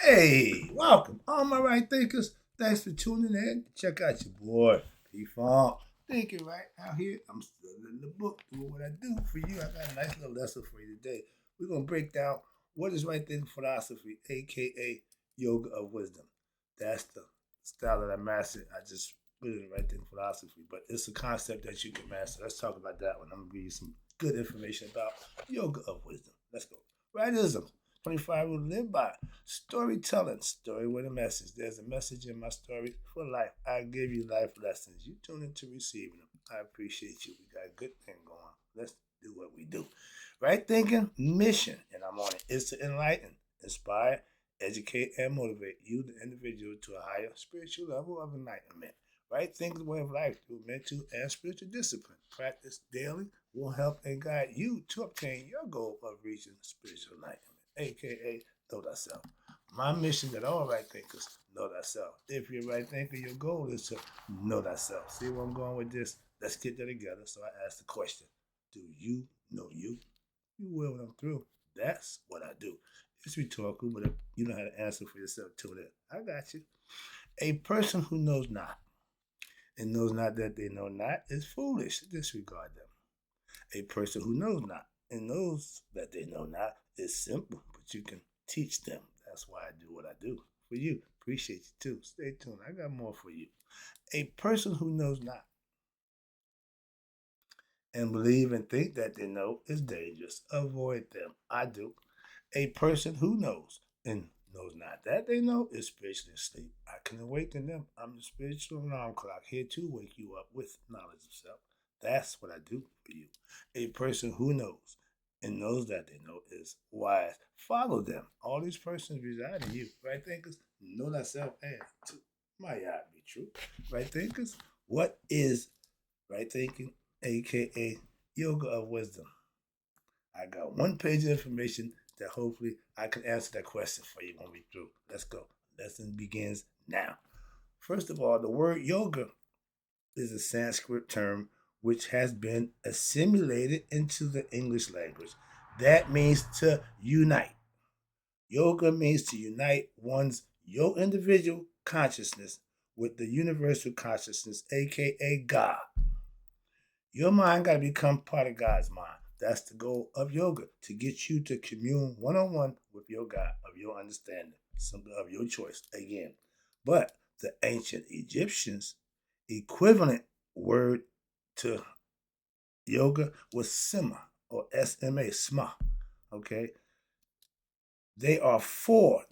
Hey, welcome, all my right thinkers. Thanks for tuning in. Check out your boy, P Funk. Thinking right out here. I'm still in the book doing what I do for you. I got a nice little lesson for you today. We're going to break down what is right thinking philosophy, aka yoga of wisdom. That's the style that I mastered. I just put it in right thinking philosophy, but it's a concept that you can master. Let's talk about that one. I'm going to give you some good information about yoga of wisdom. Let's go. Rightism. 25 will live by. Storytelling, story with a message. There's a message in my story for life. I give you life lessons. You tune into receiving them. I appreciate you. We got a good thing going. Let's do what we do. Right thinking, mission, and I'm on it, is to enlighten, inspire, educate, and motivate you, the individual, to a higher spiritual level of enlightenment. Right thinking way of life through mental and spiritual discipline. Practice daily will help and guide you to obtain your goal of reaching spiritual enlightenment, aka know thyself. My mission that all right thinkers know thyself. If you're a right thinker, your goal is to know thyself. See where I'm going with this? Let's get that together. So I ask the question: do you know you? You will when I'm through. That's what I do. It's rhetorical, but if you know how to answer for yourself, tune in. I got you. A person who knows not and knows not that they know not is foolish. Disregard them. A person who knows not and knows that they know not is simple, but you can teach them. That's why I do what I do for you. Appreciate you too. Stay tuned. I got more for you. A person who knows not and believe and think that they know is dangerous. Avoid them. I do. A person who knows and knows not that they know is spiritually asleep. I can awaken them. I'm the spiritual alarm clock here to wake you up with knowledge of self. That's what I do for you. A person who knows and knows that they know is wise. Follow them. All these persons reside in you. Right thinkers, know thyself and to my God be true. Right thinkers, what is right thinking, aka yoga of wisdom? I got one page of information that hopefully I can answer that question for you when we through. Let's go. Lesson begins now. First of all, the word yoga is a Sanskrit term which has been assimilated into the English language. That means to unite. Yoga means to unite one's your individual consciousness with the universal consciousness, aka God. Your mind got to become part of God's mind. That's the goal of yoga, to get you to commune one on one with your God, of your understanding, something of your choice, again. But the ancient Egyptians' equivalent word to yoga was Sema, or SMA, SMA. Okay? There are four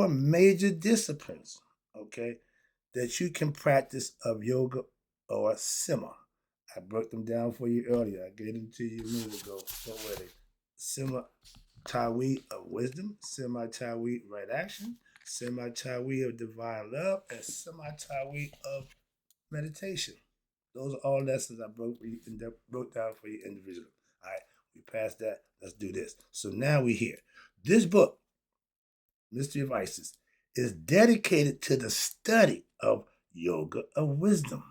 major disciplines, okay, that you can practice of yoga or Sema. I broke them down for you earlier. I gave them to you a minute ago. What were they? Sema Tawi of wisdom, Sema Tawi right action, Sema Tawi of divine love, and Sema Tawi of meditation. Those are all lessons I broke for you and broke down for you individually. All right, we passed that. Let's do this. So now we're here. This book, Mystery of Isis, is dedicated to the study of yoga of wisdom.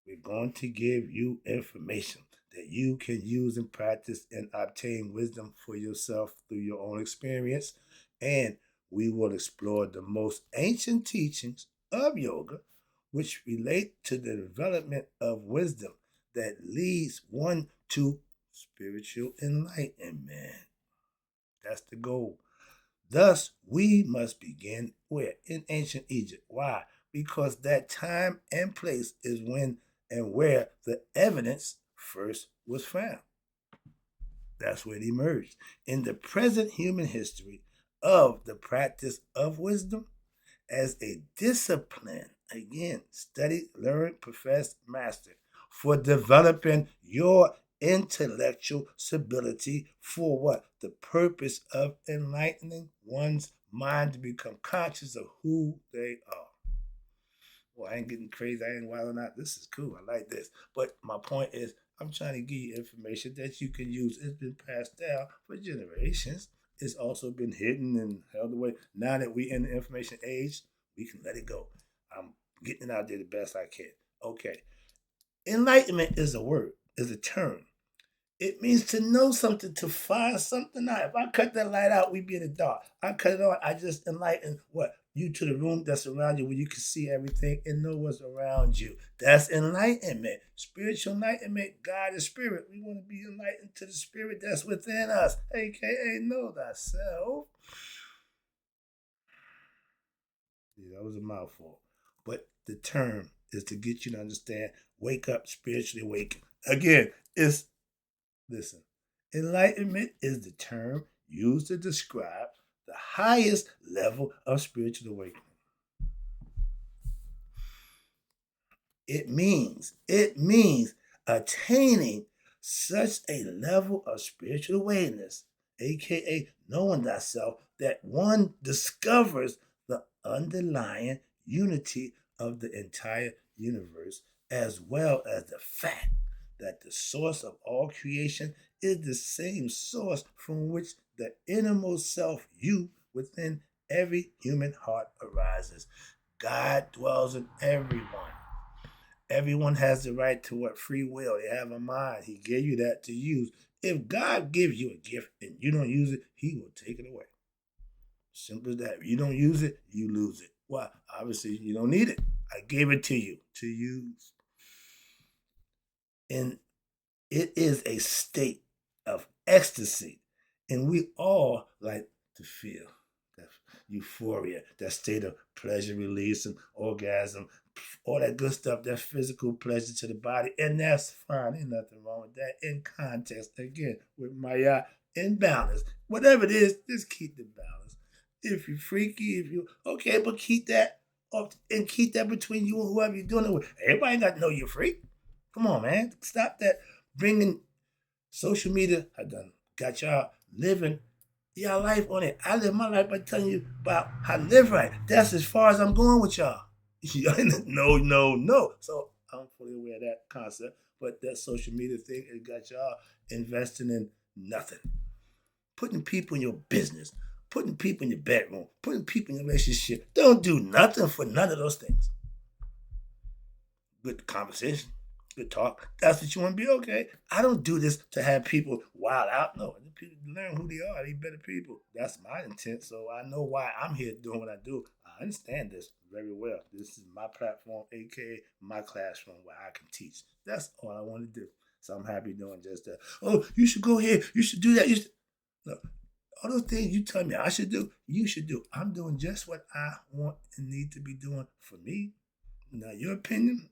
We're going to give you information that you can use and practice and obtain wisdom for yourself through your own experience. And we will explore the most ancient teachings of yoga, which relate to the development of wisdom that leads one to spiritual enlightenment. That's the goal. Thus, we must begin where? In ancient Egypt. Why? Because that time and place is when and where the evidence first was found. That's where it emerged. In the present human history of the practice of wisdom as a discipline, again, study, learn, profess, master, for developing your intellectual stability for what? The purpose of enlightening one's mind to become conscious of who they are. Well, I ain't getting crazy. I ain't wilding out. This is cool. I like this. But my point is, I'm trying to give you information that you can use. It's been passed down for generations. It's also been hidden and held away. Now that we're in the information age, we can let it go. I'm getting it out there the best I can. Okay. Enlightenment is a word, is a term. It means to know something, to find something out. If I cut that light out, we'd be in the dark. I cut it on, I just enlighten what? You to the room that's around you where you can see everything and know what's around you. That's enlightenment. Spiritual enlightenment. God is spirit. We want to be enlightened to the spirit that's within us, aka know thyself. Yeah, that was a mouthful. But the term is to get you to understand, wake up, spiritually awake. Again, it's listen, enlightenment is the term used to describe the highest level of spiritual awakening. It means attaining such a level of spiritual awareness, aka knowing thyself, that one discovers the underlying unity of the entire universe, as well as the fact that the source of all creation is the same source from which the innermost self, you, within every human heart arises. God dwells in everyone. Everyone has the right to what? Free will. They have a mind. He gave you that to use. If God gives you a gift and you don't use it, He will take it away. Simple as that. If you don't use it, you lose it. Why? Obviously, you don't need it. I gave it to you to use. And it is a state of ecstasy. And we all like to feel that euphoria, that state of pleasure release and orgasm, all that good stuff, that physical pleasure to the body. And that's fine. Ain't nothing wrong with that. In context, again, with my in balance. Whatever it is, just keep the balance. If you're freaky, if you okay, but keep that up and keep that between you and whoever you're doing it with. Everybody got to know you're freak. Come on, man. Stop that bringing social media. I done got y'all living y'all life on it. I live my life by telling you about how to live right. That's as far as I'm going with y'all. No, no, no. So I'm fully aware of that concept. But that social media thing, it got y'all investing in nothing. Putting people in your business, putting people in your bedroom, putting people in your relationship. Don't do nothing for none of those things. Good conversation, good talk. That's what you want to be. Okay. I don't do this to have people wild out. No, people learn who they are. They better people. That's my intent. So I know why I'm here doing what I do. I understand this very well. This is my platform, aka my classroom where I can teach. That's all I want to do. So I'm happy doing just that. Oh, you should go here. You should do that. You should. Look, all those things you tell me I should do, you should do. I'm doing just what I want and need to be doing for me. Now, your opinion,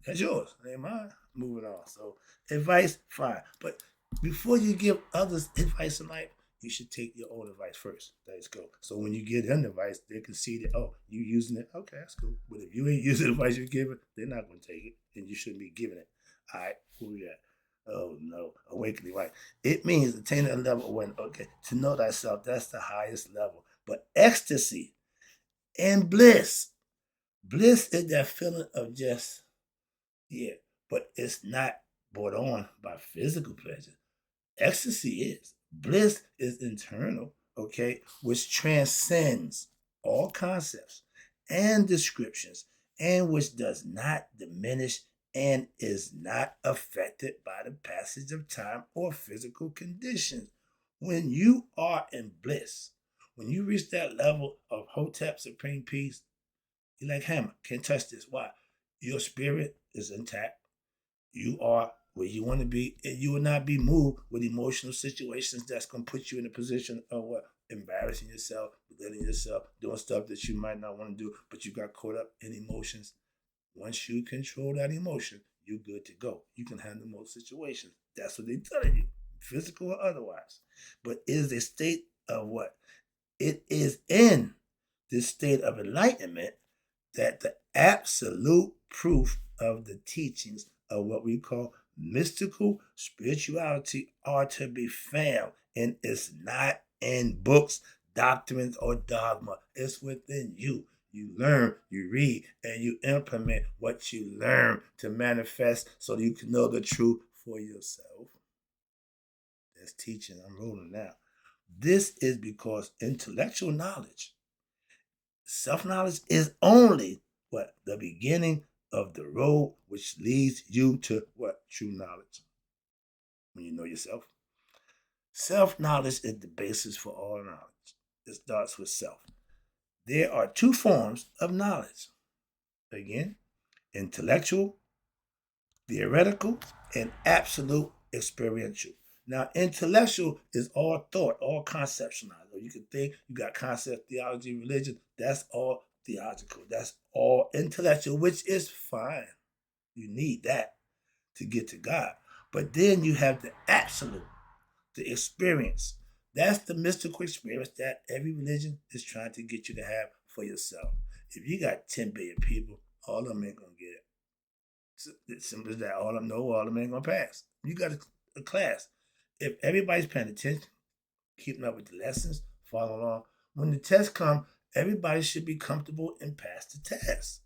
that's yours. It ain't mine. Moving on. So, advice, fine. But before you give others advice in life, you should take your own advice first. Let's go. So when you give them advice, they can see that, oh, you using it. Okay, that's cool. But if you ain't using the advice you're giving, they're not going to take it. And you shouldn't be giving it. All right, who we got? Oh no, awakening, right? It means attaining a level when, okay, to know thyself, that's the highest level. But ecstasy and bliss. Bliss is that feeling of just, yeah, but it's not brought on by physical pleasure. Ecstasy is. Bliss is internal, okay, which transcends all concepts and descriptions and which does not diminish and is not affected by the passage of time or physical conditions. When you are in bliss, when you reach that level of Hotep Supreme Peace, you're like Hammer, can't touch this. Why? Your spirit is intact. You are where you want to be, and you will not be moved with emotional situations that's going to put you in a position of what? Embarrassing yourself, belittling yourself, doing stuff that you might not want to do, but you got caught up in emotions. Once you control that emotion, you're good to go. You can handle most situations. That's what they're telling you, physical or otherwise. But it is a state of what? It is in this state of enlightenment that the absolute proof of the teachings of what we call mystical spirituality are to be found. And it's not in books, doctrines, or dogma. It's within you. You learn, you read, and you implement what you learn to manifest so that you can know the truth for yourself. That's teaching. I'm rolling now. This is because intellectual knowledge, self-knowledge is only what? The beginning of the road which leads you to what? True knowledge. when you know yourself. Self-knowledge is the basis for all knowledge. It starts with self. There are two forms of knowledge. Again, intellectual, theoretical, and absolute experiential. Now, intellectual is all thought, all conceptualized. You can think, you got concept, theology, religion. That's all theological. That's all intellectual, which is fine. You need that to get to God. But then you have the absolute, the experience. That's the mystical experience that every religion is trying to get you to have for yourself. If you got 10 billion people, all of them ain't going to get it. It's simple as that. All of them know, all of them ain't going to pass. You got a class. If everybody's paying attention, keeping up with the lessons, following along, when the test comes, everybody should be comfortable and pass the test.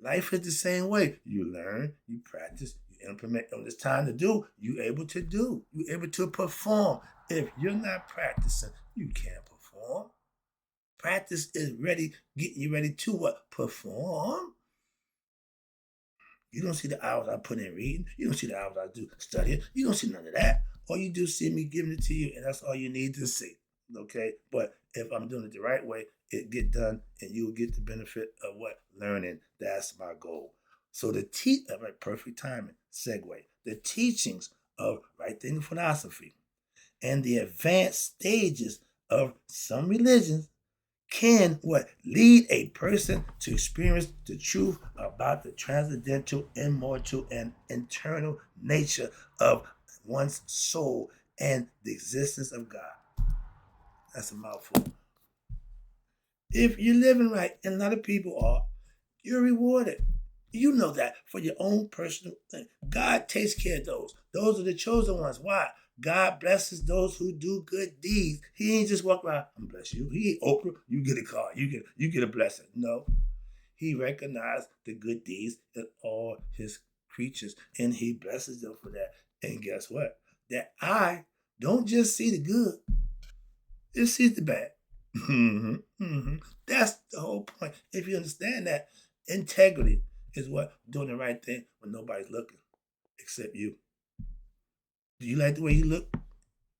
Life is the same way. You learn, you practice, you implement. When it's time to do, you're able to do. You're able to perform. If you're not practicing, you can't perform. Practice is ready, getting you ready to what? Perform. You don't see the hours I put in reading. You don't see the hours I do studying. You don't see none of that. All you do is see me giving it to you, and that's all you need to see. Okay? But if I'm doing it the right way, it get done, and you'll get the benefit of what? Learning. That's my goal. So perfect timing, segue. The teachings of right thinking philosophy and the advanced stages of some religions can what lead a person to experience the truth about the transcendental, immortal, and internal nature of one's soul and the existence of God. That's a mouthful. If you're living right, and a lot of people are, you're rewarded. You know that for your own personal thing. God takes care of those. Those are the chosen ones. Why? God blesses those who do good deeds. He ain't just walk around, I'm bless you. He ain't Oprah, you get a car, you get a blessing. No. He recognized the good deeds in all his creatures, and he blesses them for that. And guess what? That eye don't just see the good, it sees the bad. That's the whole point. If you understand that, integrity is what? Doing the right thing when nobody's looking except you. Do you like the way you look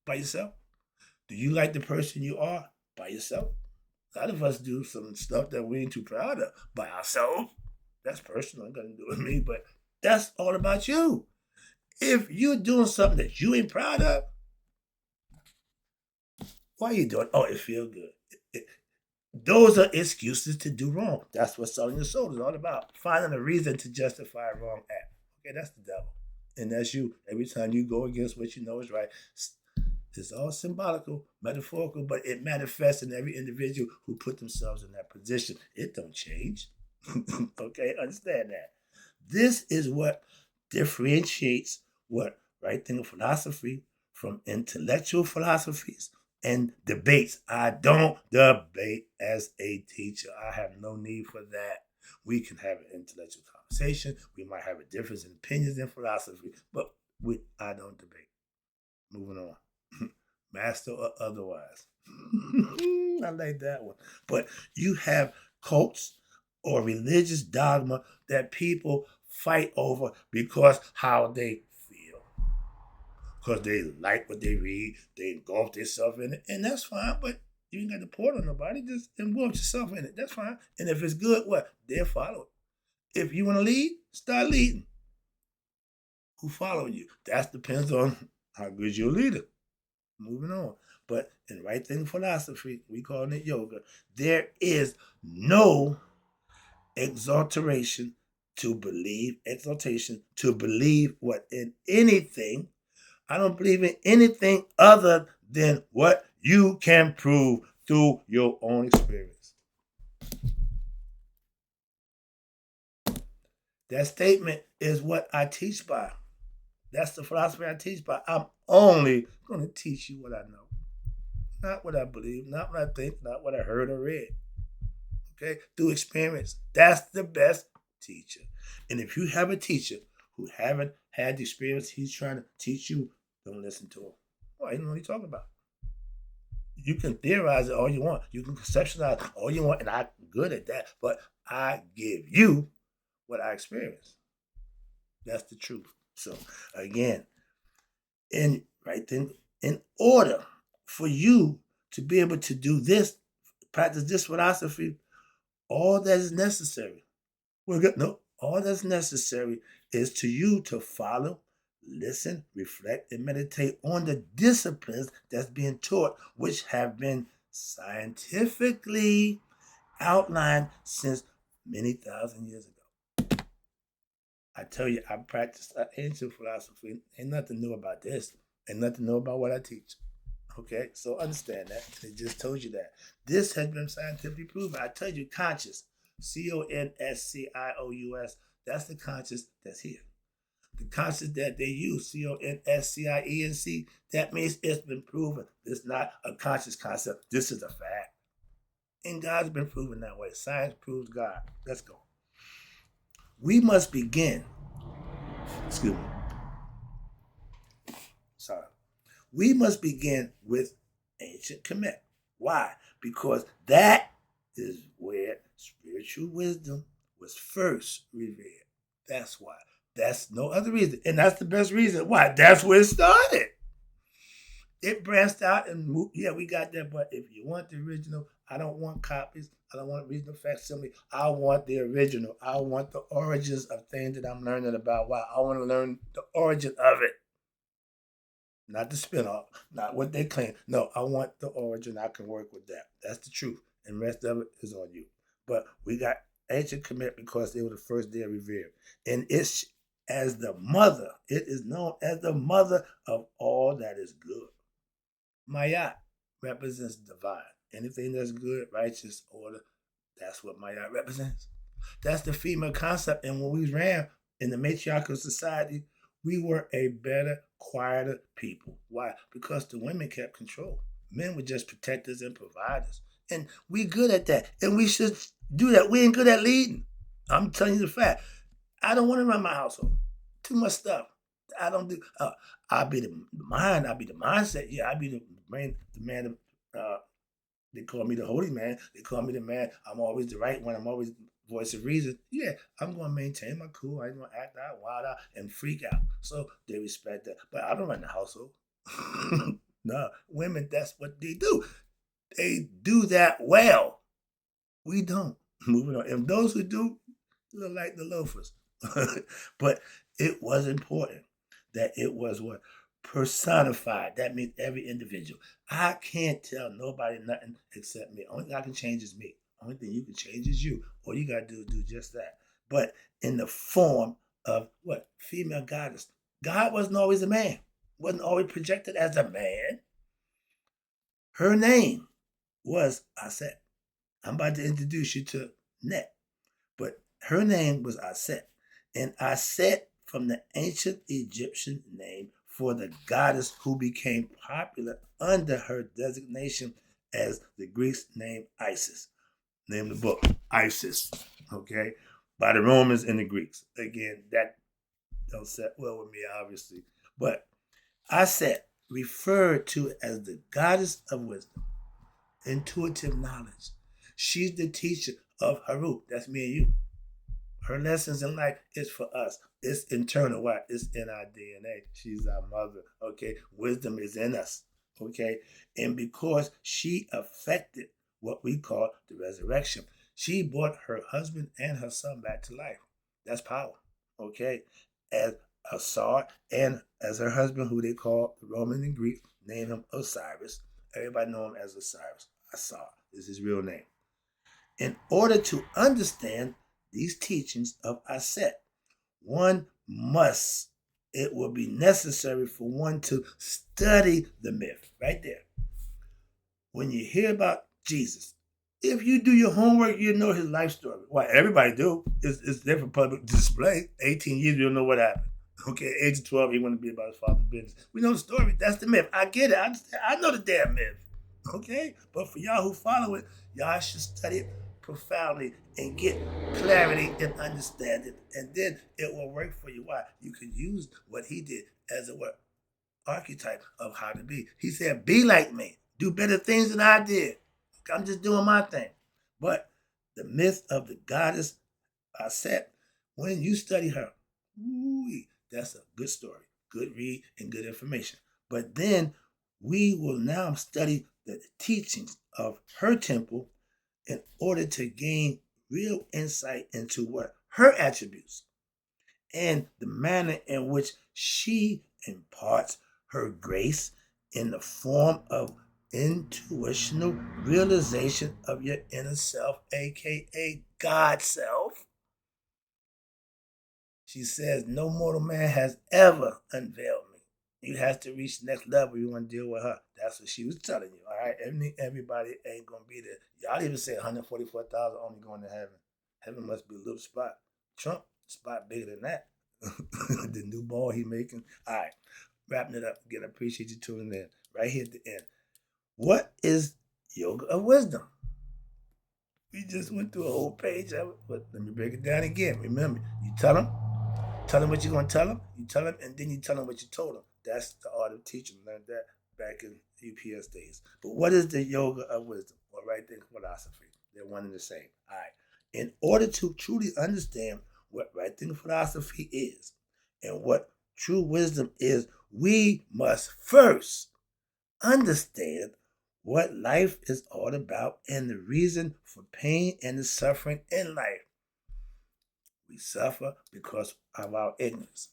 by yourself? Do you like the person you are by yourself? A lot of us do some stuff that we ain't too proud of by ourselves. That's personal, it got to do with me, but that's all about you. If you're doing something that you ain't proud of, why are you doing? Oh, it feels good. Those are excuses to do wrong. That's what selling your soul is all about. Finding a reason to justify a wrong act. Okay, that's the devil. And that's you. Every time you go against what you know is right, it's all symbolical, metaphorical, but it manifests in every individual who put themselves in that position. It don't change. Okay, understand that. This is what differentiates what right thinking philosophy from intellectual philosophies and debates. I don't debate as a teacher. I have no need for that. We can have an intellectual conversation. We might have a difference in opinions in philosophy, but I don't debate. Moving on. Master or otherwise. I like that one. But you have cults or religious dogma that people fight over because how they feel. Because they like what they read, they engulf themselves in it, and that's fine, but you ain't got to pour on nobody, just involve yourself in it. That's fine. And if it's good, what? They'll follow it. If you want to lead, start leading. Who follow you? That depends on how good you're a leader. Moving on. But in right thing philosophy, we call it yoga, there is no exaltation to believe what in anything. I don't believe in anything other than what you can prove through your own experience. That statement is what I teach by. That's the philosophy I teach by. I'm only going to teach you what I know. Not what I believe, not what I think, not what I heard or read. Okay? Through experience. That's the best teacher. And if you have a teacher who haven't had the experience he's trying to teach you, don't listen to him. Well, you know what he's talking about. You can theorize it all you want. You can conceptualize all you want, and I'm good at that. But I give you what I experienced. That's the truth. So, again, And right then, in order for you to be able to do this, practice this philosophy, all that is necessary. We're good. No, all that's necessary is to you to follow, listen, reflect, and meditate on the disciplines that's being taught, which have been scientifically outlined since many thousand years ago. I tell you, I practice ancient philosophy. Ain't nothing new about this. Ain't nothing new about what I teach. Okay, so understand that. They just told you that. This has been scientifically proven. I tell you, conscious, conscious, that's the conscious that's here. The conscious that they use, conscience, that means it's been proven. It's not a conscious concept. This is a fact. And God's been proven that way. Science proves God. Let's go. We must begin. Excuse me. Sorry. We must begin with ancient Kemet. Why? Because that is where spiritual wisdom was first revered. That's why. That's no other reason. And that's the best reason why. That's where it started. It branched out and moved. Yeah, we got that. But if you want the original, I don't want copies. I don't want regional facsimile. I want the original. I want the origins of things that I'm learning about. Why? I want to learn the origin of it. Not the spinoff, not what they claim. No, I want the origin. I can work with that. That's the truth. And the rest of it is on you. But we got ancient Kemet because they were the first they revered. And it's as the mother, it is known as the mother of all that is good. Mayat represents divine. Anything that's good, righteous, order, that's what Mayat represents. That's the female concept. And when we ran in the matriarchal society, we were a better, quieter people. Why? Because the women kept control. Men were just protectors and providers. And we good at that. And we should do that. We ain't good at leading. I'm telling you the fact. I don't want to run my household. Too much stuff. I don't do. I'll be the mind. I'll be the mindset. Yeah, I'll be the man. They call me the holy man. They call me the man. I'm always the right one. I'm always voice of reason. Yeah, I'm going to maintain my cool. I ain't going to act out, wild out, and freak out. So they respect that. But I don't run the household. No, women, that's what they do. They do that well. We don't. Moving on. And those who do look like the loafers. But it was important that it was what? Personified. That means every individual. I can't tell nobody nothing except me. Only thing I can change is me. Only thing you can change is you. All you gotta do is do just that. But in the form of what? Female goddess. God wasn't always a man. Wasn't always projected as a man. Her name was Aset. I'm about to introduce you to Net. But her name was Aset. And Aset from the ancient Egyptian name for the goddess who became popular under her designation as the Greeks named Isis. Name the book, Isis, okay? By the Romans and the Greeks. Again, that don't set well with me, obviously. But Aset, referred to as the goddess of wisdom, intuitive knowledge. She's the teacher of Haru. That's me and you. Her lessons in life is for us. It's internal. Why? It's in our DNA. She's our mother. Okay. Wisdom is in us. Okay. And because she affected what we call the resurrection, she brought her husband and her son back to life. That's power. Okay. As Asar and as her husband, who they call the Roman and Greek, name him Osiris. Everybody know him as Osiris. Asar is his real name. In order to understand these teachings of Aset, one must, it will be necessary for one to study the myth. Right there. When you hear about Jesus, if you do your homework, you know his life story. Why? Everybody do. It's there for public display. 18 years, you don't know what happened. Okay, age of 12, he wanted to be about his father's business. We know the story. That's the myth. I get it. I know the damn myth. Okay? But for y'all who follow it, y'all should study it profoundly and get clarity and understand it. And then it will work for you. Why? You can use what he did as a what? Archetype of how to be. He said, be like me. Do better things than I did. I'm just doing my thing. But the myth of the goddess Aset, when you study her, that's a good story. good read, and good information. But then we will now study the teachings of her temple in order to gain real insight into what her attributes and the manner in which she imparts her grace in the form of intuitional realization of your inner self, aka God self. She says, no mortal man has ever unveiled me. You have to reach the next level. You want to deal with her. That's what she was telling you. All right. Everybody ain't going to be there. Y'all even say 144,000 only going to heaven. Heaven must be a little spot. Trump, spot bigger than that. The new ball he making. All right. Wrapping it up. Again, I appreciate you tuning in. Right here at the end. What is yoga of wisdom? We just went through a whole page of it, but let me break it down again. Remember, you tell them what you're going to tell them, you tell them, and then you tell them what you told them. That's the art of teaching. Learned that back in UPS days. But what is the yoga of wisdom or right thinking philosophy? They're one and the same. All right. In order to truly understand what right thinking philosophy is and what true wisdom is, we must first understand what life is all about and the reason for pain and the suffering in life. We suffer because of our ignorance.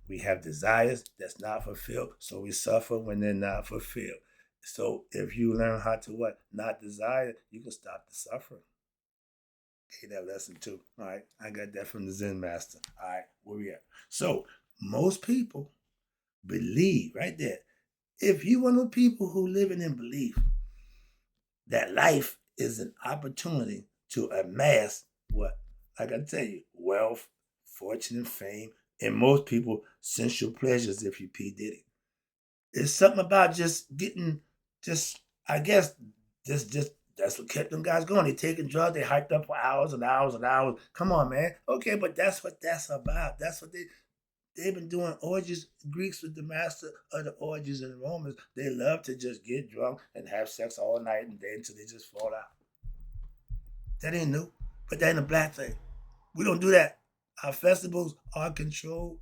We have desires that's not fulfilled, so we suffer when they're not fulfilled. So if you learn how to what? Not desire, you can stop the suffering. Okay, that lesson too. All right, I got that from the Zen master. All right, where we at? So most people believe right there. If you one of the people who living in belief that life is an opportunity to amass what? Like I tell you, wealth, fortune, and fame, and most people sensual pleasures if you P. Diddy. It's something about just getting I guess just that's what kept them guys going. They taking drugs, they hyped up for hours and hours and hours. Come on, man. Okay, but that's what that's about. That's what they've been doing orgies. Greeks was the master of the orgies, and the Romans, they love to just get drunk and have sex all night and day until they just fall out. That ain't new, but that ain't a black thing. We don't do that. Our festivals are controlled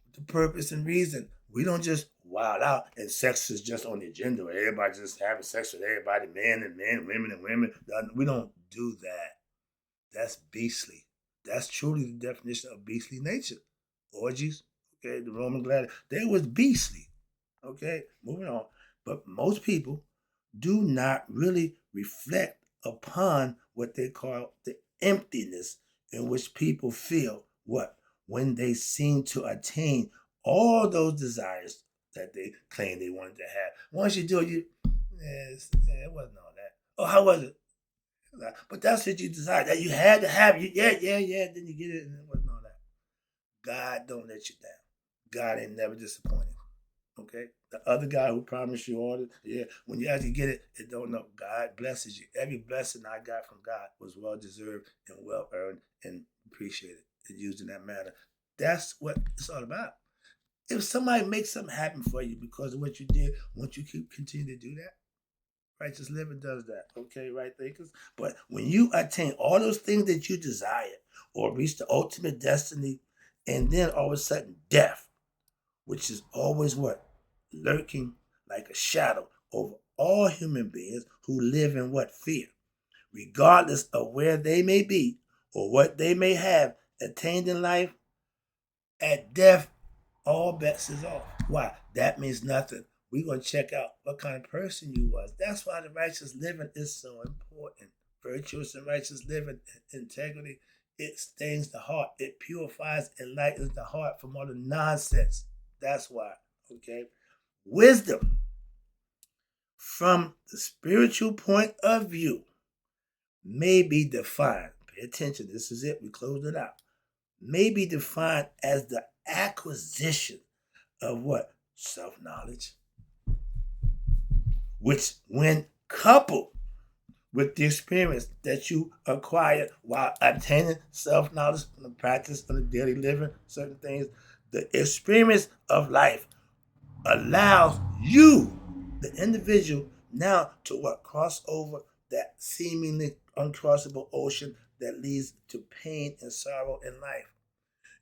with the purpose and reason. We don't just wild out and sex is just on the agenda. Everybody just having sex with everybody, men and men, women and women. We don't do that. That's beastly. That's truly the definition of beastly nature. Orgies, okay, the Roman gladiators, they was beastly. Okay, moving on. But most people do not really reflect upon what they call the emptiness in which people feel what? When they seem to attain all those desires that they claim they wanted to have. Once you do it, it wasn't all that. Oh, how was it? But that's what you desired. That you had to have. Yeah. Then you get it, and it wasn't all that. God don't let you down. God ain't never disappointed. Okay? The other guy who promised you all this, when you actually get it, it don't know. God blesses you. Every blessing I got from God was well deserved and well earned and appreciated and used in that manner. That's what it's all about. If somebody makes something happen for you because of what you did, won't you continue to do that? Righteous living does that. Okay, right thinkers? But when you attain all those things that you desire or reach the ultimate destiny, and then all of a sudden death, which is always what? Lurking like a shadow over all human beings who live in what? Fear. Regardless of where they may be or what they may have attained in life, at death, all bets is off. Why? That means nothing. We're going to check out what kind of person you was. That's why the righteous living is so important. Virtuous and righteous living, integrity, it stains the heart. It purifies and lightens the heart from all the nonsense. That's why, okay? Wisdom, from the spiritual point of view, may be defined. Pay attention, this is it, we closed it out. May be defined as the acquisition of what? Self-knowledge. Which, when coupled with the experience that you acquire while obtaining self-knowledge from the practice of the daily living, certain things, the experience of life allows you, the individual, now to what? Cross over that seemingly uncrossable ocean that leads to pain and sorrow in life.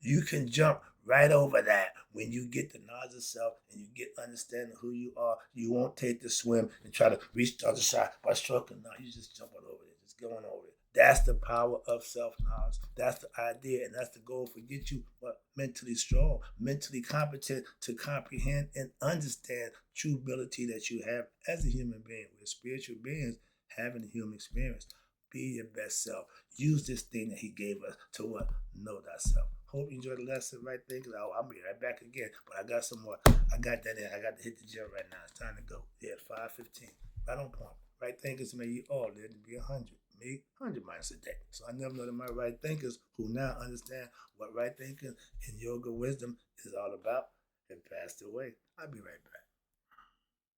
You can jump right over that. When you get the knowledge of self and you get understanding who you are, you won't take the swim and try to reach the other side by stroking. No, you just jumping over it, just going over it. That's the power of self-knowledge. That's the idea, and that's the goal for get you mentally strong, mentally competent to comprehend and understand true ability that you have as a human being. We're spiritual beings having a human experience. Be your best self. Use this thing that he gave us to what? Know thyself. Hope you enjoyed the lesson, right? I'll be right back again. But I got some more. I got that in. I got to hit the gym right now. It's time to go. Yeah, 5:15. Right on point. Right thinkers may you all live to be 100. Me, 100 miles a day. So I never know that my right thinkers who now understand what right thinking and yoga wisdom is all about have passed away. I'll be right back.